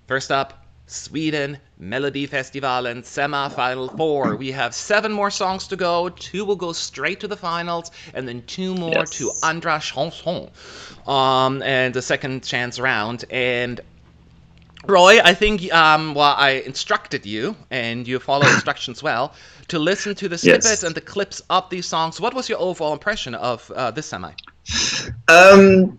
First up, Sweden, Melodifestivalen, semi-final 4. We have 7 more songs to go. 2 will go straight to the finals, and then 2 more to Yes. Andra Chanson, and the second chance round. And Roy, I think, well, I instructed you, and you follow instructions well, to listen to the snippets Yes. and the clips of these songs. What was your overall impression of this semi? Um,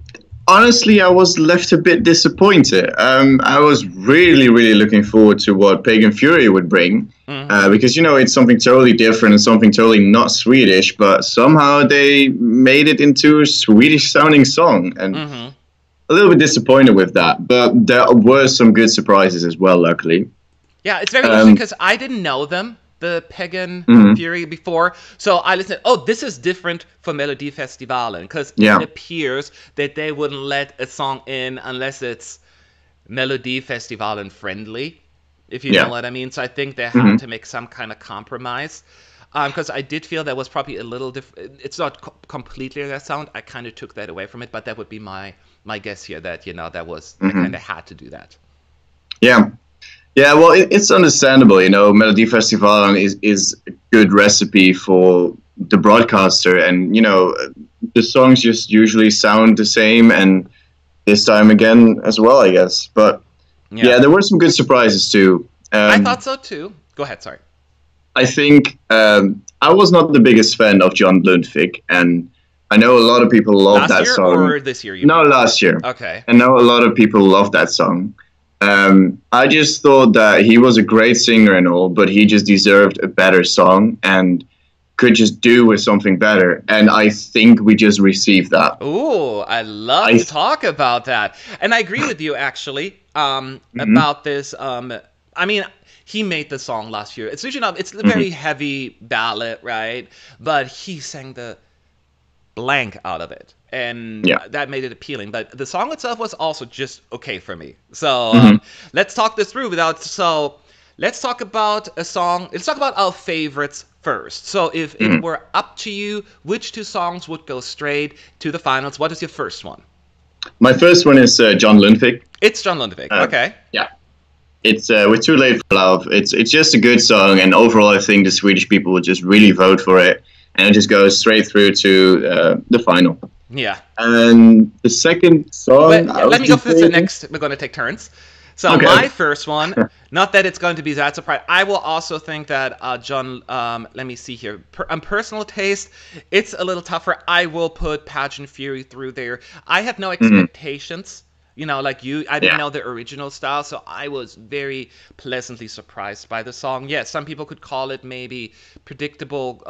Honestly, I was left a bit disappointed. I was really, really looking forward to what Pagan Fury would bring, Mm-hmm. because it's something totally different and something totally not Swedish. But somehow they made it into a Swedish-sounding song, and Mm-hmm. a little bit disappointed with that. But there were some good surprises as well, luckily. Yeah, it's very interesting Um, because I didn't know them, the Pagan mhm, Fury, before. So I listened, oh, this is different for Melodifestivalen, because it yeah. appears that they wouldn't let a song in unless it's Melodifestivalen friendly, if you know Yeah. what I mean. So I think they had Hmm. to make some kind of compromise. Because I did feel that was probably a little different. It's not completely that sound. I kind of took that away from it, but that would be my guess here. That that was they kind Hmm. of had to do that. Yeah. Yeah, well, it's understandable. Melodifestivalen is a good recipe for the broadcaster, and the songs just usually sound the same, and this time again as well, I guess. But Yeah, yeah, there were some good surprises too. I thought so too. Go ahead. Sorry. I think I was not the biggest fan of John Lundvik, and I know a lot of people love Last that year song. or this year? You No, mean? last year. Okay. I know a lot of people love that song. I just thought that he was a great singer and all, but he just deserved a better song and could just do with something better. And I think we just received that. Ooh, I love I to talk about that. And I agree with you actually Mhm, about this. I mean, he made the song last year. It's usually not, it's a mhm, very heavy ballad, right? But he sang the blank out of it. And yeah. that made it appealing. But the song itself was also just okay for me. So Mhm, let's talk this through without. So let's talk about a song. Let's talk about our favorites first. So if it mhm. were up to you, which 2 songs would go straight to the finals? What is your first one? My first one is John Lundvik. It's John Lundvik. Uh, Okay. yeah, it's "We're Too Late for Love." It's just a good song, and overall, I think the Swedish people would just really vote for it, and it just goes straight through to the final. Yeah. And the second song, But I was let me go for this debating. next. We're going to take turns. So Okay, my okay. first one, not that it's going to be that surprise. I will also think that John. Let me see here. Personal taste, it's a little tougher. I will put Pageant Fury through there. I have no Mhm, expectations. Like you, I didn't yeah. know the original style, so I was very pleasantly surprised by the song. Yes, some people could call it maybe predictable,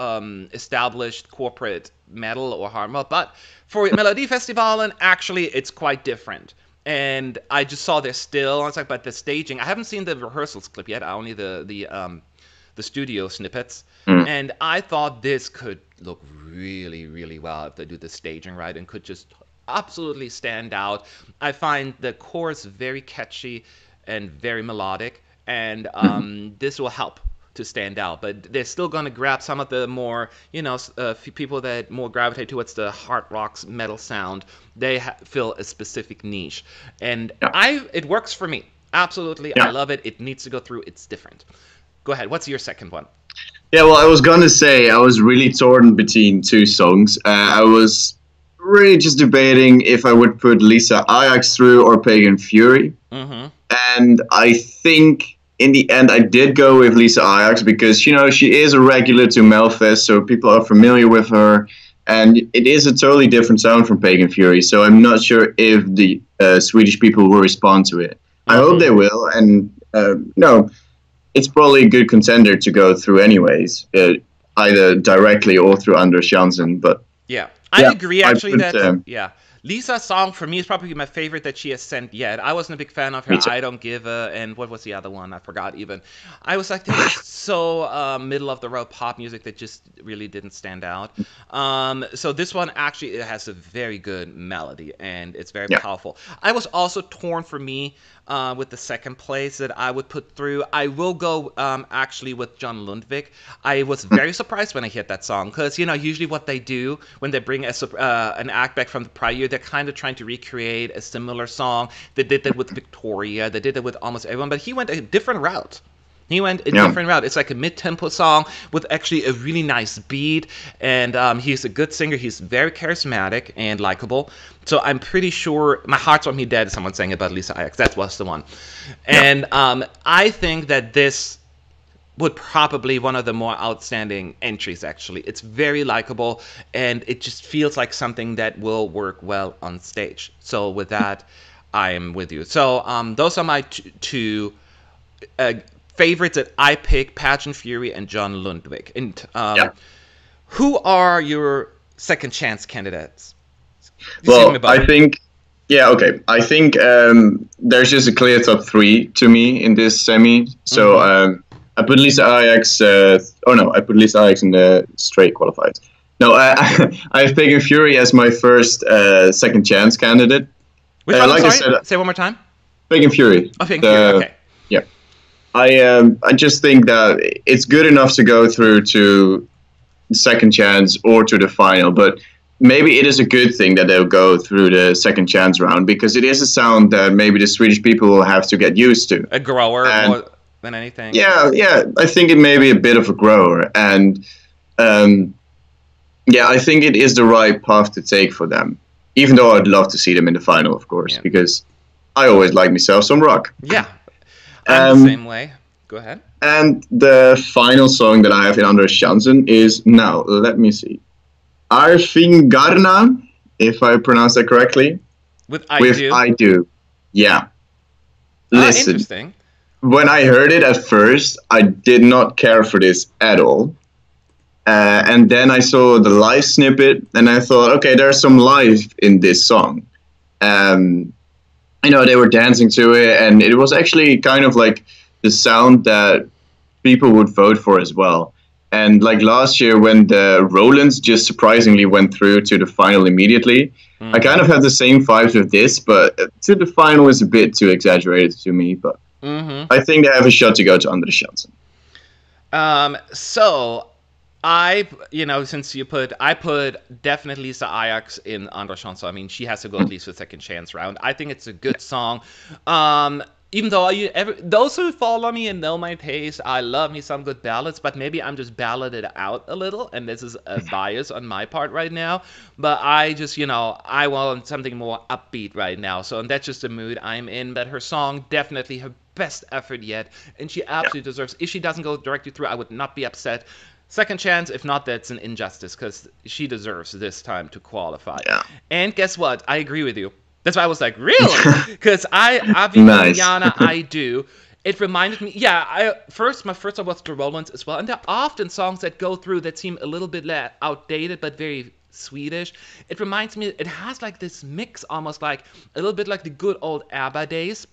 established corporate metal or hard metal, but for Melodifestivalen, actually, it's quite different. And I just saw their still. I was like, but the staging. I haven't seen the rehearsals clip yet. Only the studio snippets. Mm. And I thought this could look really, really well if they do the staging right and could just absolutely stand out. I find the chorus very catchy and very melodic, and Mhm. this will help to stand out. But they're still going to grab some of the more, people that more gravitate towards the hard rock metal sound. They fill a specific niche, and Yeah, it works for me. Absolutely, I yeah, love it. It needs to go through. It's different. Go ahead. What's your second one? yeah. Well, I was gonna say I was really torn between two songs. I was really just debating if I would put Lisa Ajax through or Pagan Fury, Mm-hmm. and I think in the end I did go with Lisa Ajax because she is a regular to Melfest, so people are familiar with her, and it is a totally different sound from Pagan Fury. So I'm not sure if the Swedish people will respond to it. I hope Mm-hmm. they will, and no, it's probably a good contender to go through anyways, either directly or through Anders Janssen. But Yeah, I yeah, agree I actually put that yeah, Lisa's song for me is probably my favorite that she has sent yet. I wasn't a big fan of her. me too. I Don't Give a, and what was the other one? I forgot even. I was like, this is so middle of the road pop music that just really didn't stand out. So this one actually it has a very good melody and it's very Yeah. powerful. I was also torn for me with the second place that I would put through. I will go actually with John Lundvik. I was very surprised when I heard that song because usually what they do when they bring an act back from the prior year, they they're kind of trying to recreate a similar song. They did that with Victoria. They did that with almost everyone. But he went a different route. It's like a mid-tempo song with actually a really nice beat, and he's a good singer. He's very charismatic and likable. So I'm pretty sure My Heart's On Me Dead, someone saying about Lisa Ajax. That was the one. And I think that this would probably one of the more outstanding entries, actually. It's very likable, and it just feels like something that will work well on stage. So with that, I am with you. So those are my two favorites that I picked, Pageant Fury and John Lundvik. And who are your second chance candidates? Well, I think, I think there's just a clear top three to me in this semi. So I put Lisa Ajax, I put Lisa Ajax in the straight qualifiers. No, I've taken Fury as my first second chance candidate. Which one, like sorry? I said, say one more time. Pagan Fury. Oh, Pagan Fury, okay. Yeah. I just think that it's good enough to go through to second chance or to the final, but maybe it is a good thing that they'll go through the second chance round, because it is a sound that maybe the Swedish people will have to get used to. A grower more than anything. Yeah, I think it may be a bit of a grower, and I think it is the right path to take for them, even though I'd love to see them in the final, of course, because I always like myself some rock. Yeah. I'm the same way. Go ahead. And the final song that I have in Anders Jansen is, now, let me see, Arfingarna, if I pronounce that correctly. With I Do. Yeah. Listen, interesting. When I heard it at first, I did not care for this at all. And then I saw the live snippet, and I thought, okay, there's some life in this song. They were dancing to it, and it was actually kind of like the sound that people would vote for as well. And like last year, when the Rolands just surprisingly went through to the final immediately, I kind of have the same vibes with this, but to the final is a bit too exaggerated to me. But I think they have a shot to go to Anders Jansen. So I put definitely Lisa Ajax in Anders Jansen. I mean, she has to go at least to the second chance round. I think it's a good song. Even though those who follow me and know my taste, I love me some good ballads, but maybe I'm just balladed out a little, and this is a bias on my part right now. But I just, I want something more upbeat right now. So, and that's just the mood I'm in. But her song, definitely her best effort yet, and she absolutely deserves. If she doesn't go directly through, I would not be upset. Second chance, if not, that's an injustice, because she deserves this time to qualify. Yeah. And guess what? I agree with you. That's why I was like, really? Because Arfingarna, I Do. It reminded me, my first song was the Rolands as well. And there are often songs that go through that seem a little bit outdated, but very Swedish. It reminds me, it has like this mix, almost like a little bit like the good old ABBA days.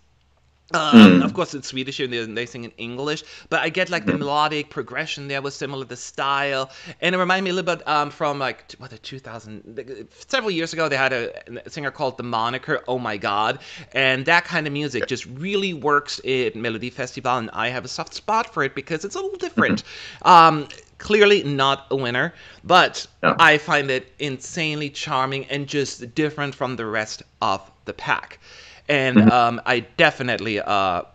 Of course, it's Swedish and they sing in English, but I get like the melodic progression there was similar, the style, and it reminded me a little bit from like 2000, several years ago. They had a singer called The Moniker, Oh My God, and that kind of music just really works in Meldodifestivalen, and I have a soft spot for it because it's a little different. Clearly not a winner, but I find it insanely charming and just different from the rest of the pack. And I definitely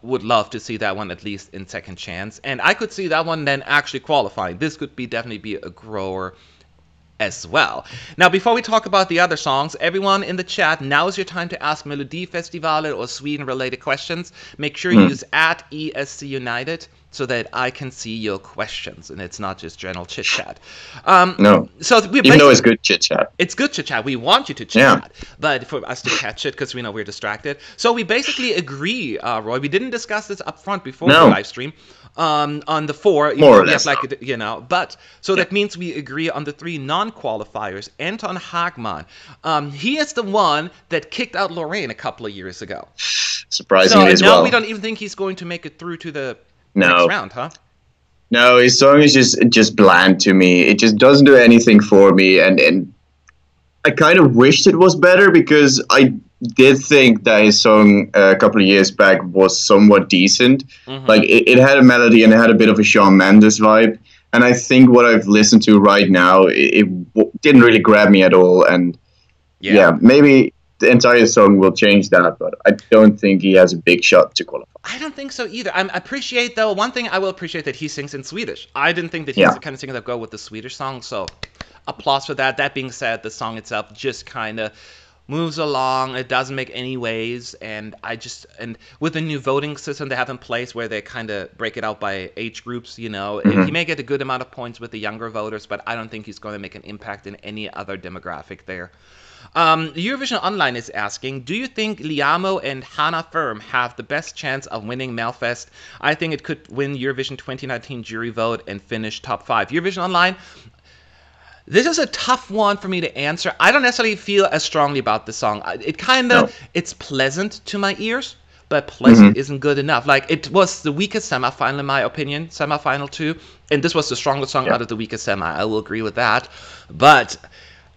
would love to see that one at least in second chance. And I could see that one then actually qualifying. This could definitely be a grower as well. Now, before we talk about the other songs, everyone in the chat, now is your time to ask Meldodifestivalen or Sweden-related questions. Make sure you use @ESC United so that I can see your questions and it's not just general chit-chat. No, so even though it's good chit-chat. It's good chit-chat. We want you to chit-chat, but for us to catch it because we know we're distracted. So we basically agree, Roy. We didn't discuss this up front before the live stream. On the four, more or less, but so that means we agree on the three non-qualifiers. Anton Hagman, he is the one that kicked out Lorraine a couple of years ago. Surprisingly as well. So now we don't even think he's going to make it through to the next round, huh? No, his song is just bland to me. It just doesn't do anything for me, and I kind of wished it was better because I did think that his song a couple of years back was somewhat decent. Like it had a melody and it had a bit of a Shawn Mendes vibe. And I think what I've listened to right now, it didn't really grab me at all. And maybe the entire song will change that, but I don't think he has a big shot to qualify. I don't think so either. I appreciate, though, one thing I will appreciate that he sings in Swedish. I didn't think that he's Yeah. the kind of singer that go with the Swedish song, so applause for that. That being said, the song itself just kind of moves along. It doesn't make any waves, and with the new voting system they have in place where they kind of break it out by age groups, he may get a good amount of points with the younger voters, but I don't think he's going to make an impact in any other demographic there. Eurovision Online is asking, do you think Liamo and Hannah Firm have the best chance of winning Melfest? I think it could win Eurovision 2019 jury vote and finish top 5. Eurovision Online, this is a tough one for me to answer. I don't necessarily feel as strongly about the song. It's pleasant to my ears, but pleasant isn't good enough. Like, it was the weakest semifinal in my opinion, semifinal 2, and this was the strongest song out of the weakest semi. I will agree with that, but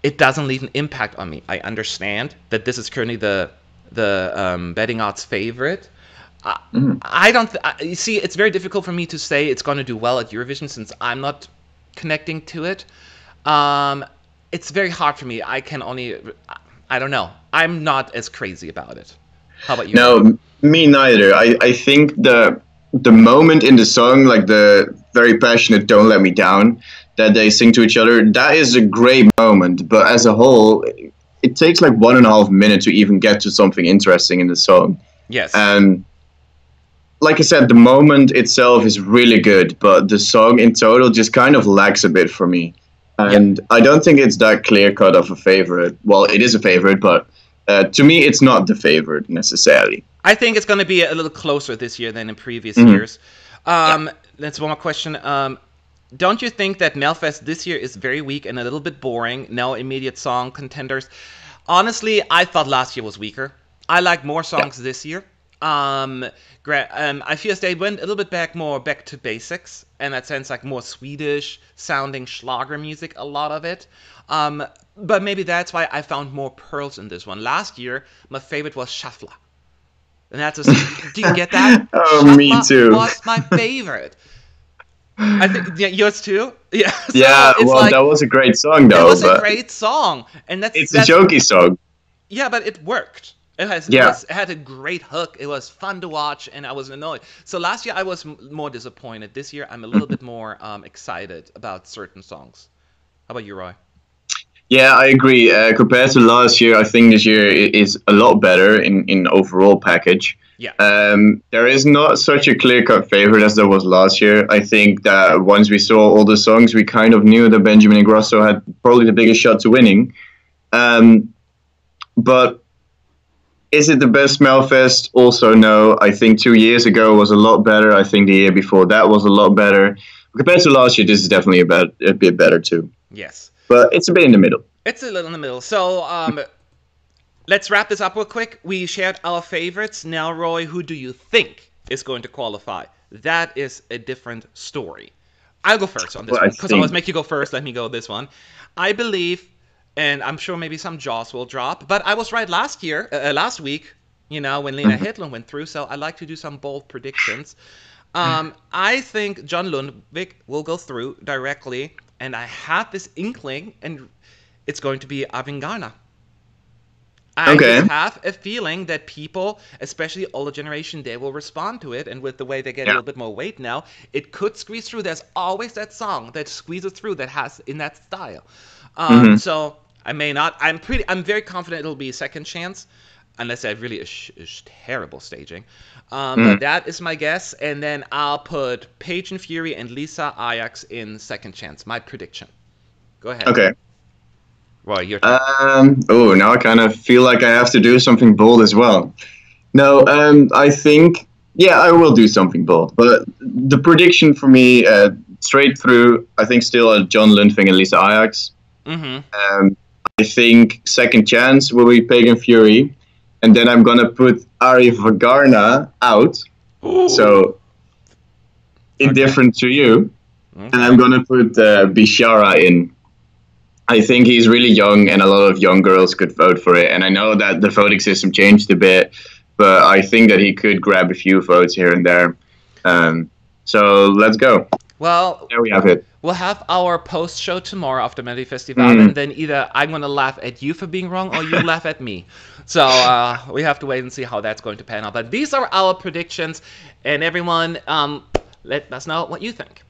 it doesn't leave an impact on me. I understand that this is currently the betting odds favorite. You see, it's very difficult for me to say it's going to do well at Eurovision since I'm not connecting to it. It's very hard for me. I don't know. I'm not as crazy about it. How about you? No, me neither. I think the moment in the song, like the very passionate "Don't Let Me Down" that they sing to each other, that is a great moment. But as a whole, it takes like 1.5 minutes to even get to something interesting in the song. Yes. And like I said, the moment itself is really good, but the song in total just kind of lacks a bit for me. And I don't think it's that clear-cut of a favorite. Well, it is a favorite, but to me, it's not the favorite necessarily. I think it's going to be a little closer this year than in previous years. That's one more question. Don't you think that Melfest this year is very weak and a little bit boring? No immediate song contenders. Honestly, I thought last year was weaker. I like more songs this year. I feel as they went a little bit back to basics, in that sense, like more Swedish sounding Schlager music, a lot of it. But maybe that's why I found more pearls in this one. Last year, my favorite was Shuffla. And that's do you get that? Oh, Shuffla me too. was my favorite. I think yours too. Yeah. So that was a great song, though. It was a great song, and it's a jokey song. Yeah, but it worked. It had a great hook. It was fun to watch, and I was annoyed. So last year I was more disappointed. This year I'm a little bit more excited about certain songs. How about you, Roy? Yeah, I agree. Compared to last year, I think this year is a lot better in overall package. Yeah. There is not such a clear-cut favorite as there was last year. I think that once we saw all the songs, we kind of knew that Benjamin Ingrosso had probably the biggest shot to winning. But is it the best Melfest? Also, no. I think 2 years ago was a lot better. I think the year before that was a lot better. Compared to last year, this is definitely a bit better too. Yes. But it's a bit in the middle. It's a little in the middle. So let's wrap this up real quick. We shared our favorites. Now, Roy, who do you think is going to qualify? That is a different story. I'll go first on this one because I always make you go first. Let me go this one. I believe, and I'm sure maybe some jaws will drop, but I was right last week, when Lena Hedlund went through, so I like to do some bold predictions. I think John Lundvik will go through directly, and I have this inkling, and it's going to be Avingana. I just have a feeling that people, especially older generation, they will respond to it, and with the way they get a little bit more weight now, it could squeeze through. There's always that song that squeezes through that has in that style. So I may not. I'm very confident it'll be a second chance, unless I really is terrible staging. But that is my guess, and then I'll put Paige and Fury and Lisa Ajax in second chance. My prediction. Go ahead. Okay. Roy, your turn. Now I kind of feel like I have to do something bold as well. No, I think, I will do something bold. But the prediction for me, straight through, I think still John Lundvik and Lisa Ajax. I think second chance will be Pagan Fury. And then I'm going to put Ari Vagarna out. Ooh. So, indifferent to you. Okay. And I'm going to put Bishara in. I think he's really young, and a lot of young girls could vote for it. And I know that the voting system changed a bit, but I think that he could grab a few votes here and there. So let's go. Well, There we have it. we'll have our post show tomorrow after Meldodifestivalen, and then either I'm gonna laugh at you for being wrong, or you laugh at me. So we have to wait and see how that's going to pan out. But these are our predictions, and everyone, let us know what you think.